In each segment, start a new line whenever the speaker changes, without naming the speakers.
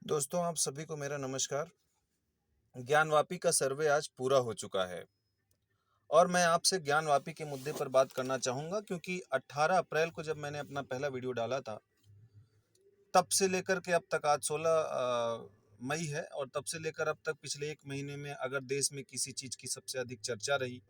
दोस्तों, आप सभी को मेरा नमस्कार। ज्ञानवापी का सर्वे आज पूरा हो चुका है और मैं आपसे ज्ञानवापी के मुद्दे पर बात करना चाहूँगा क्योंकि 18 अप्रैल को जब मैंने अपना पहला वीडियो डाला था, तब से लेकर के अब तक आज 16 मई है और तब से लेकर अब तक पिछले 1 महीने में अगर देश में किसी चीज़ की सबसे अधिक चर्चा रही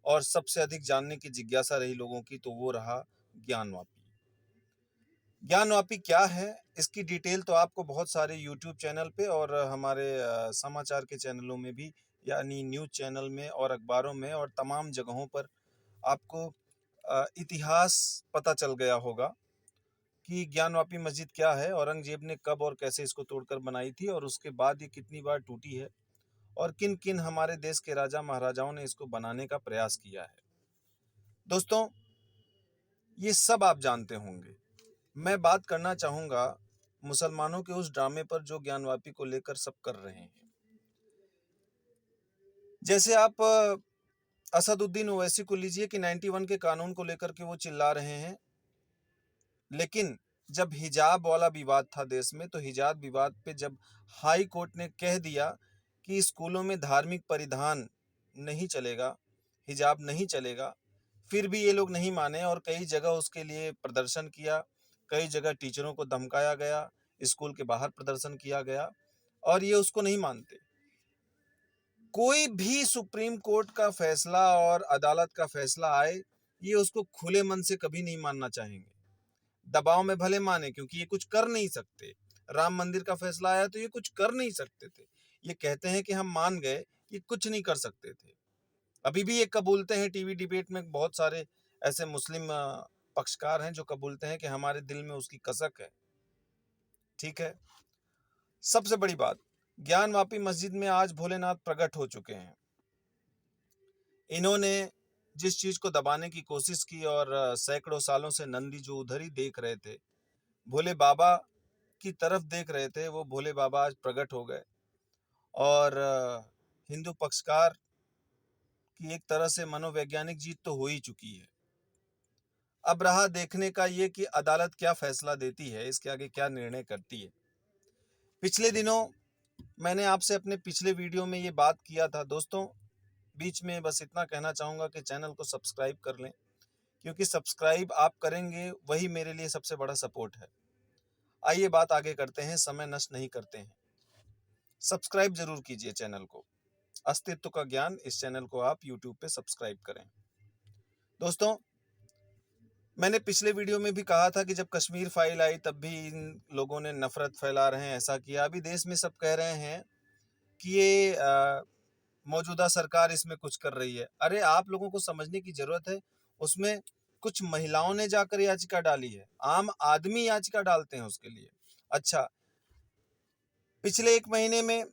और सबसे अधिक जानने की जिज्ञासा रही लोगों की, तो वो रहा ज्ञानवापी। ज्ञानवापी क्या है? इसकी डिटेल तो आपको बहुत सारे यूट्यूब चैनल पे और हमारे समाचार के चैनलों में भी यानी न्यूज़ चैनल में और अखबारों में और तमाम जगहों पर आपको इतिहास पता चल गया होगा कि ज्ञानवापी मस्जिद क्या है, औरंगज़ेब ने कब और कैसे इसको तोड़कर बनाई थी और उसके बाद ये कितनी बार टूटी है और किन-किन हमारे देश के राजा महाराजाओं ने इसको बनाने का प्रयास किया है। दोस्तों, ये सब आप जानते होंगे। मैं बात करना चाहूँगा मुसलमानों के उस ड्रामे पर जो ज्ञानवापी को लेकर सब कर रहे हैं। जैसे आप असदुद्दीन ओवैसी को लीजिए कि 91 के कानून को लेकर के वो चिल्ला रहे हैं, लेकिन जब हिजाब वाला विवाद था देश में, तो हिजाब विवाद पे जब हाई कोर्ट ने कह दिया कि स्कूलों में धार्मिक परिधान नहीं चलेगा, हिजाब नहीं चलेगा, फिर भी ये लोग नहीं माने और कई जगह उसके लिए प्रदर्शन किया, कई जगह टीचरों को धमकाया गया, स्कूल के बाहर प्रदर्शन किया गया और ये उसको नहीं मानते। कोई भी सुप्रीम कोर्ट का फैसला और अदालत का फैसला आए, ये उसको खुले मन से कभी नहीं मानना चाहेंगे। दबाव में भले माने क्योंकि ये कुछ कर नहीं सकते। राम मंदिर का फैसला आया तो ये कुछ कर नहीं सकते थे। ये कहते हैं कि हम मान गए, ये कुछ नहीं कर सकते थे। अभी भी ये कबूलते हैं, टीवी डिबेट में बहुत सारे ऐसे मुस्लिम पक्षकार हैं जो कबूलते हैं कि हमारे दिल में उसकी कसक है। ठीक है। सबसे बड़ी बात, ज्ञानवापी मस्जिद में आज भोलेनाथ प्रकट हो चुके हैं। इन्होंने जिस चीज को दबाने की कोशिश की और सैकड़ों सालों से नंदी जो उधर ही देख रहे थे, भोले बाबा की तरफ देख रहे थे, वो भोले बाबा आज प्रकट हो गए और हिंदू पक्षकार की एक तरह से मनोवैज्ञानिक जीत तो हो ही चुकी है। अब रहा देखने का ये कि अदालत क्या फैसला देती है, इसके आगे क्या निर्णय करती है। पिछले दिनों मैंने आपसे अपने पिछले वीडियो में ये बात किया था। दोस्तों, बीच में बस इतना कहना चाहूँगा कि चैनल को सब्सक्राइब कर लें, क्योंकि सब्सक्राइब आप करेंगे वही मेरे लिए सबसे बड़ा सपोर्ट है। आइए बात आगे करते हैं, समय नष्ट नहीं करते हैं। सब्सक्राइब जरूर कीजिए चैनल को। अस्तित्व का ज्ञान, इस चैनल को आप यूट्यूब पे सब्सक्राइब करें। दोस्तों, मैंने पिछले वीडियो में भी कहा था कि जब कश्मीर फाइल आई तब भी इन लोगों ने नफरत फैला रहे हैं, ऐसा किया। अभी देश में सब कह रहे हैं कि ये मौजूदा सरकार इसमें कुछ कर रही है। अरे आप लोगों को समझने की जरूरत है, उसमें कुछ महिलाओं ने जाकर याचिका डाली है, आम आदमी याचिका डालते हैं उसके लिए। अच्छा, पिछले 1 महीने में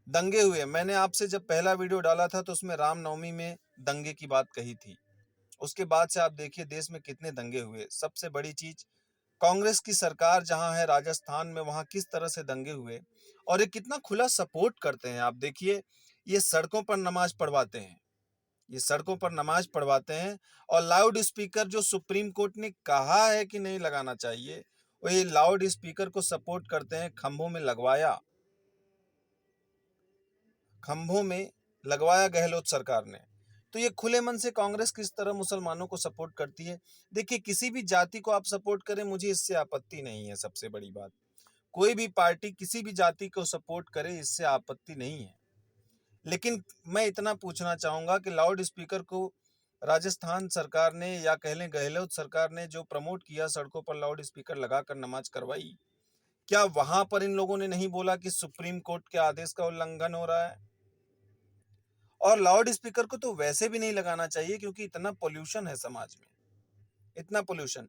दंगे हुए। मैंने आपसे जब पहला वीडियो डाला था तो उसमें रामनवमी में दंगे की बात कही थी। उसके बाद से आप देखिए देश में कितने दंगे हुए। सबसे बड़ी चीज, कांग्रेस की सरकार जहां है राजस्थान में, वहां किस तरह से दंगे हुए और ये कितना खुला सपोर्ट करते हैं। आप देखिए, ये सड़कों पर नमाज पढ़वाते हैं, ये सड़कों पर नमाज पढ़वाते हैं और लाउड स्पीकर जो सुप्रीम कोर्ट ने कहा है कि नहीं लगाना चाहिए, वो ये लाउड स्पीकर को सपोर्ट करते हैं। खंभों में लगवाया, खंभों में लगवाया गहलोत सरकार ने। तो ये खुले मन से कांग्रेस किस तरह मुसलमानों को सपोर्ट करती है। देखिए, किसी भी जाति को आप सपोर्ट करें, मुझे इससे आपत्ति नहीं है। सबसे बड़ी बात, कोई भी पार्टी किसी भी जाति को सपोर्ट करे, इससे आपत्ति नहीं है। लेकिन मैं इतना पूछना चाहूंगा कि लाउड स्पीकर को राजस्थान सरकार ने या कह लें गहलोत सरकार ने जो प्रमोट किया, सड़कों पर लाउड स्पीकर लगाकर नमाज करवाई, क्या वहां पर इन लोगों ने नहीं बोला कि सुप्रीम कोर्ट के आदेश का उल्लंघन हो रहा है? और लाउड स्पीकर को तो वैसे भी नहीं लगाना चाहिए क्योंकि इतना पोल्यूशन है समाज में, इतना पोल्यूशन।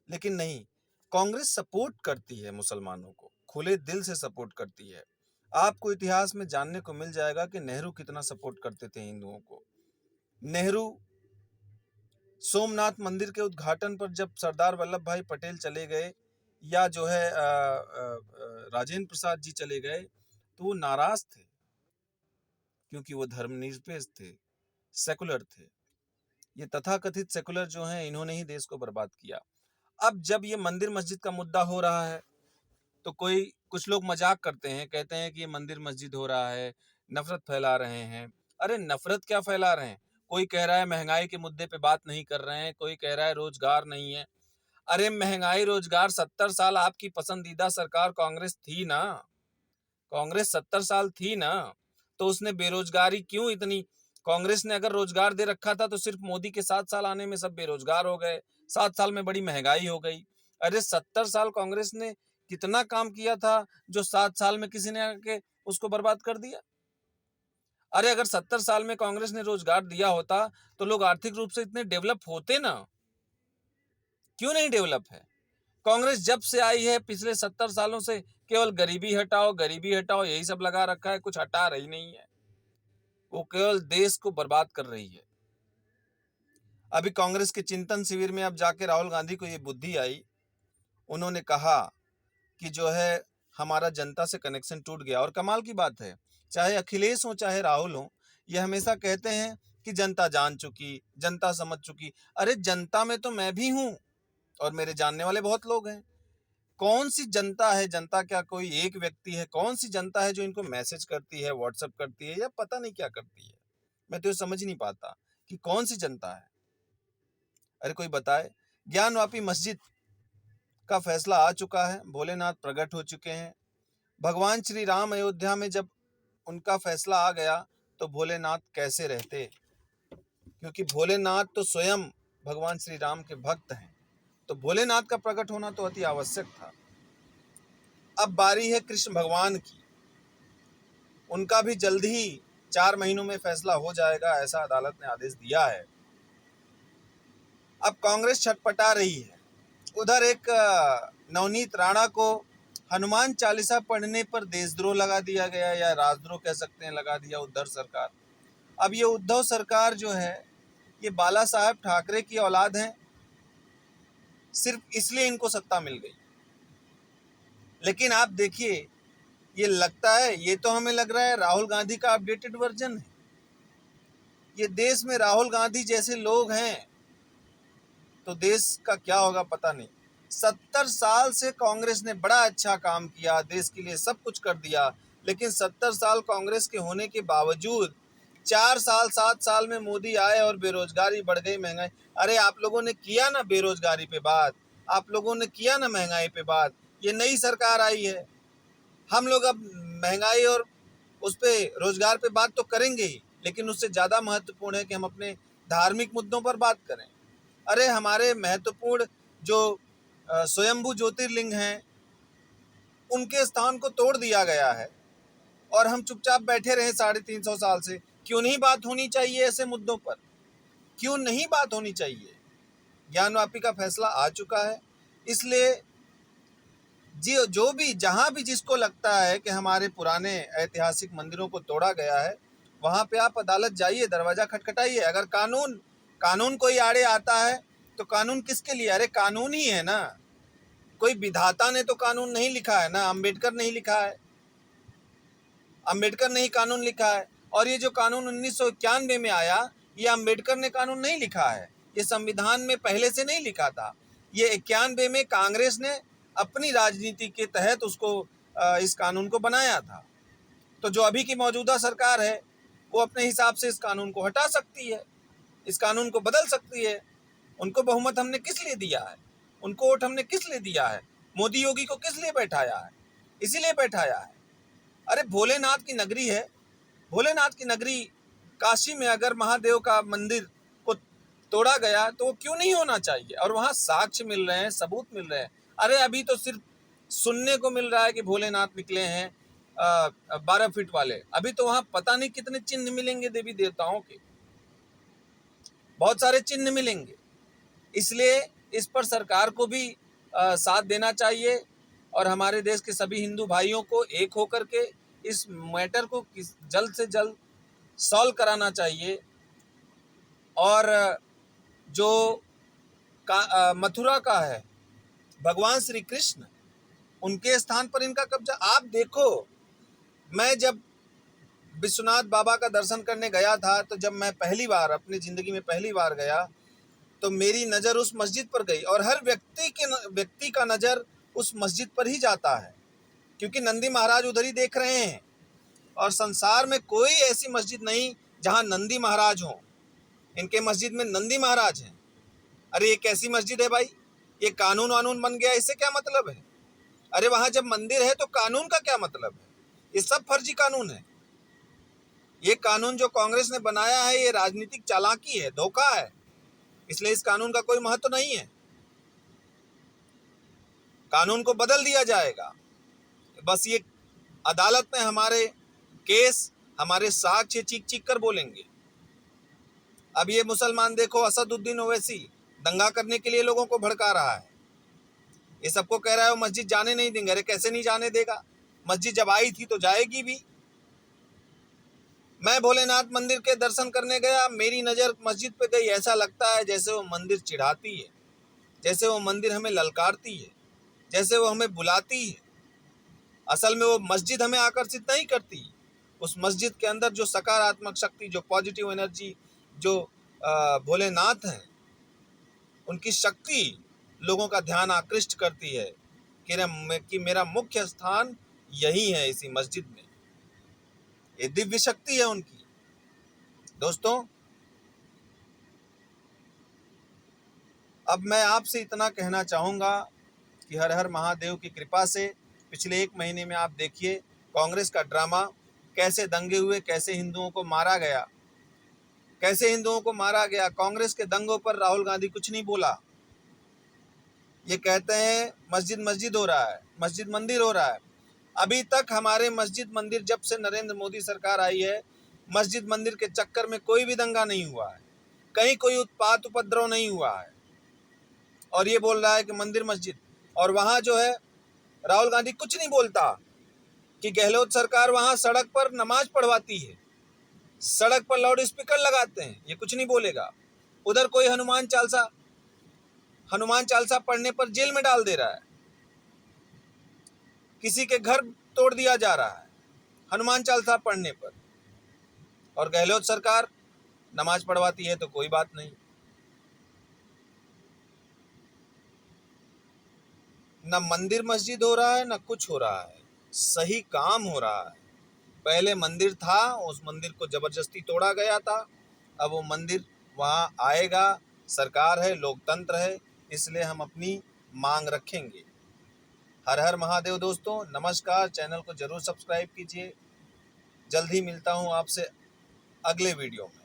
लेकिन नहीं, कांग्रेस सपोर्ट करती है मुसलमानों को, खुले दिल से सपोर्ट करती है। आपको इतिहास में जानने को मिल जाएगा कि नेहरू कितना सपोर्ट करते थे हिंदुओं को। नेहरू सोमनाथ मंदिर के उद्घाटन पर जब सरदार वल्लभ भाई पटेल चले गए या जो है राजेंद्र प्रसाद जी चले गए, तो वो नाराज थे क्योंकि वो धर्मनिरपेक्ष थे, सेकुलर थे। ये तथाकथित सेकुलर जो हैं, इन्होंने ही देश को बर्बाद किया। अब जब ये मंदिर मस्जिद का मुद्दा हो रहा है, तो कुछ लोग मजाक करते हैं, कहते हैं कि ये मंदिर मस्जिद हो रहा है, नफरत फैला रहे हैं। अरे नफरत क्या फैला रहे हैं? कोई कह रहा है महंगाई के मुद्दे पे बात नहीं कर रहे हैं, कोई कह रहा है रोजगार नहीं है। अरे महंगाई रोजगार 70 साल आपकी पसंदीदा सरकार कांग्रेस थी ना, कांग्रेस 70 साल थी ना, तो उसने बेरोजगारी क्यों इतनी, कांग्रेस ने अगर रोजगार दे रखा था तो सिर्फ मोदी के 7 साल आने में सब बेरोजगार हो गए, 7 साल में बड़ी महंगाई हो गई। अरे 70 साल कांग्रेस ने कितना काम किया था जो 7 साल में किसी ने आके उसको बर्बाद कर दिया। अरे अगर 70 साल में कांग्रेस ने रोजगार दिया होता तो लोग आर्थिक रूप से इतने डेवलप होते ना, क्यों नहीं डेवलप है? कांग्रेस जब से आई है पिछले 70 सालों से केवल गरीबी हटाओ यही सब लगा रखा है, कुछ हटा रही नहीं है। वो केवल देश को बर्बाद कर रही है। अभी कांग्रेस के चिंतन शिविर में अब जाके राहुल गांधी को ये बुद्धि आई, उन्होंने कहा कि जो है हमारा जनता से कनेक्शन टूट गया। और कमाल की बात है, चाहे अखिलेश हो चाहे राहुल हो, ये हमेशा कहते हैं कि जनता जान चुकी, जनता समझ चुकी। अरे जनता में तो मैं भी हूं और मेरे जानने वाले बहुत लोग हैं। कौन सी जनता है, जनता क्या कोई एक व्यक्ति है? कौन सी जनता है जो इनको मैसेज करती है, व्हाट्सएप करती है या पता नहीं क्या करती है? मैं तो ये समझ नहीं पाता कि कौन सी जनता है। अरे कोई बताए। ज्ञानवापी मस्जिद का फैसला आ चुका है, भोलेनाथ प्रकट हो चुके हैं। भगवान श्री राम अयोध्या में जब उनका फैसला आ गया तो भोलेनाथ कैसे रहते, क्योंकि भोलेनाथ तो स्वयं भगवान श्री राम के भक्त हैं, तो भोलेनाथ का प्रकट होना तो अति आवश्यक था। अब बारी है कृष्ण भगवान की, उनका भी जल्द ही 4 महीनों में फैसला हो जाएगा, ऐसा अदालत ने आदेश दिया है। अब कांग्रेस छटपटा रही है। उधर एक नवनीत राणा को हनुमान चालीसा पढ़ने पर देशद्रोह लगा दिया गया, या राजद्रोह कह सकते हैं, लगा दिया उद्धव सरकार। अब ये उद्धव सरकार जो है ये बाला साहब ठाकरे की औलाद है, सिर्फ इसलिए इनको सत्ता मिल गई। लेकिन आप देखिए, ये लगता है, ये तो हमें लग रहा है राहुल गांधी का अपडेटेड वर्जन है। ये देश में राहुल गांधी जैसे लोग हैं तो देश का क्या होगा पता नहीं। 70 साल से कांग्रेस ने बड़ा अच्छा काम किया, देश के लिए सब कुछ कर दिया, लेकिन 70 साल कांग्रेस के होने के बावजूद 7 साल में मोदी आए और बेरोजगारी बढ़ गई, महंगाई। अरे आप लोगों ने किया ना बेरोजगारी पे बात, आप लोगों ने किया ना महंगाई पे बात। ये नई सरकार आई है, हम लोग अब महंगाई और उस पे रोजगार पे बात तो करेंगे ही, लेकिन उससे ज़्यादा महत्वपूर्ण है कि हम अपने धार्मिक मुद्दों पर बात करें। अरे हमारे महत्वपूर्ण जो स्वयंभू ज्योतिर्लिंग हैं उनके स्थान को तोड़ दिया गया है और हम चुपचाप बैठे रहे 350 साल से। क्यों नहीं बात होनी चाहिए ऐसे मुद्दों पर? क्यों नहीं बात होनी चाहिए? ज्ञानवापी का फैसला आ चुका है, इसलिए जो भी जहां भी जिसको लगता है कि हमारे पुराने ऐतिहासिक मंदिरों को तोड़ा गया है, वहां पे आप अदालत जाइए, दरवाजा खटखटाइए। अगर कानून कोई आड़े आता है तो कानून किसके लिए? अरे कानून ही है ना, कोई विधाता ने तो कानून नहीं लिखा है ना, अम्बेडकर नहीं लिखा है, अम्बेडकर ने ही कानून लिखा है। और ये जो कानून 1991 में आया, ये अम्बेडकर ने कानून नहीं लिखा है, ये संविधान में पहले से नहीं लिखा था। ये 91 में कांग्रेस ने अपनी राजनीति के तहत उसको इस कानून को बनाया था। तो जो अभी की मौजूदा सरकार है वो अपने हिसाब से इस कानून को हटा सकती है, इस कानून को बदल सकती है। उनको बहुमत हमने किस लिए दिया है? उनको वोट हमने किस लिए दिया है? मोदी योगी को किस लिए बैठाया है? इसीलिए बैठाया है। अरे भोलेनाथ की नगरी है, भोलेनाथ की नगरी काशी में अगर महादेव का मंदिर को तोड़ा गया तो वो क्यों नहीं होना चाहिए? और वहाँ साक्ष्य मिल रहे हैं, सबूत मिल रहे हैं। अरे अभी तो सिर्फ सुनने को मिल रहा है कि भोलेनाथ निकले हैं 12 फीट वाले, अभी तो वहाँ पता नहीं कितने चिन्ह मिलेंगे देवी देवताओं के, बहुत सारे चिन्ह मिलेंगे। इसलिए इस पर सरकार को भी साथ देना चाहिए और हमारे देश के सभी हिंदू भाइयों को एक होकर के इस मैटर को जल्द से जल्द सॉल्व कराना चाहिए। और जो मथुरा का है भगवान श्री कृष्ण, उनके स्थान पर इनका कब्जा। आप देखो, मैं जब विश्वनाथ बाबा का दर्शन करने गया था, तो जब मैं पहली बार अपनी ज़िंदगी में पहली बार गया तो मेरी नज़र उस मस्जिद पर गई और हर व्यक्ति का नज़र उस मस्जिद पर ही जाता है। क्योंकि नंदी महाराज उधर ही देख रहे हैं। और संसार में कोई ऐसी मस्जिद नहीं जहां नंदी महाराज हो। इनके मस्जिद में नंदी महाराज हैं। अरे ये कैसी मस्जिद है भाई? ये कानून वानून बन गया, इससे क्या मतलब है? अरे वहां जब मंदिर है तो कानून का क्या मतलब है? ये सब फर्जी कानून है। ये कानून जो कांग्रेस ने बनाया है ये राजनीतिक चालाकी है, धोखा है। इसलिए इस कानून का कोई महत्व नहीं है। कानून को बदल दिया जाएगा। बस ये अदालत में हमारे केस, हमारे साक्ष्य चीख चीख कर बोलेंगे। अब ये मुसलमान देखो, असदुद्दीन ओवैसी दंगा करने के लिए लोगों को भड़का रहा है। ये सबको कह रहा है वो मस्जिद जाने नहीं देंगे। अरे कैसे नहीं जाने देगा? मस्जिद जब आई थी तो जाएगी भी। मैं भोलेनाथ मंदिर के दर्शन करने गया, मेरी नज़र मस्जिद पे गई। ऐसा लगता है जैसे वो मंदिर चिढ़ाती है, जैसे वो मंदिर हमें ललकारती है, जैसे वो हमें बुलाती है। असल में वो मस्जिद हमें आकर्षित नहीं करती। उस मस्जिद के अंदर जो सकारात्मक शक्ति, जो पॉजिटिव एनर्जी, जो भोलेनाथ हैं, उनकी शक्ति लोगों का ध्यान आकृष्ट करती है कि मेरा मुख्य स्थान यही है, इसी मस्जिद में। ये दिव्य शक्ति है उनकी। दोस्तों, अब मैं आपसे इतना कहना चाहूँगा कि हर हर महादेव की कृपा से पिछले 1 महीने में आप देखिए कांग्रेस का ड्रामा, कैसे दंगे हुए, कैसे हिंदुओं को मारा गया, कैसे हिंदुओं को मारा गया। कांग्रेस के दंगों पर राहुल गांधी कुछ नहीं बोला। ये कहते हैं मस्जिद मस्जिद हो रहा है, मस्जिद मंदिर हो रहा है। अभी तक हमारे मस्जिद मंदिर, जब से नरेंद्र मोदी सरकार आई है, मस्जिद मंदिर के चक्कर में कोई भी दंगा नहीं हुआ है, कहीं कोई उत्पात उपद्रव नहीं हुआ है। और ये बोल रहा है कि मंदिर मस्जिद, और वहाँ जो है राहुल गांधी कुछ नहीं बोलता कि गहलोत सरकार वहाँ सड़क पर नमाज पढ़वाती है, सड़क पर लाउड स्पीकर लगाते हैं, ये कुछ नहीं बोलेगा। उधर कोई हनुमान चालीसा पढ़ने पर जेल में डाल दे रहा है, किसी के घर तोड़ दिया जा रहा है हनुमान चालीसा पढ़ने पर, और गहलोत सरकार नमाज पढ़वाती है तो कोई बात नहीं। न मंदिर मस्जिद हो रहा है, न कुछ हो रहा है, सही काम हो रहा है। पहले मंदिर था, उस मंदिर को जबरदस्ती तोड़ा गया था। अब वो मंदिर वहाँ आएगा। सरकार है, लोकतंत्र है, इसलिए हम अपनी मांग रखेंगे। हर हर महादेव दोस्तों, नमस्कार। चैनल को जरूर सब्सक्राइब कीजिए। जल्द ही मिलता हूँ आपसे अगले वीडियो में।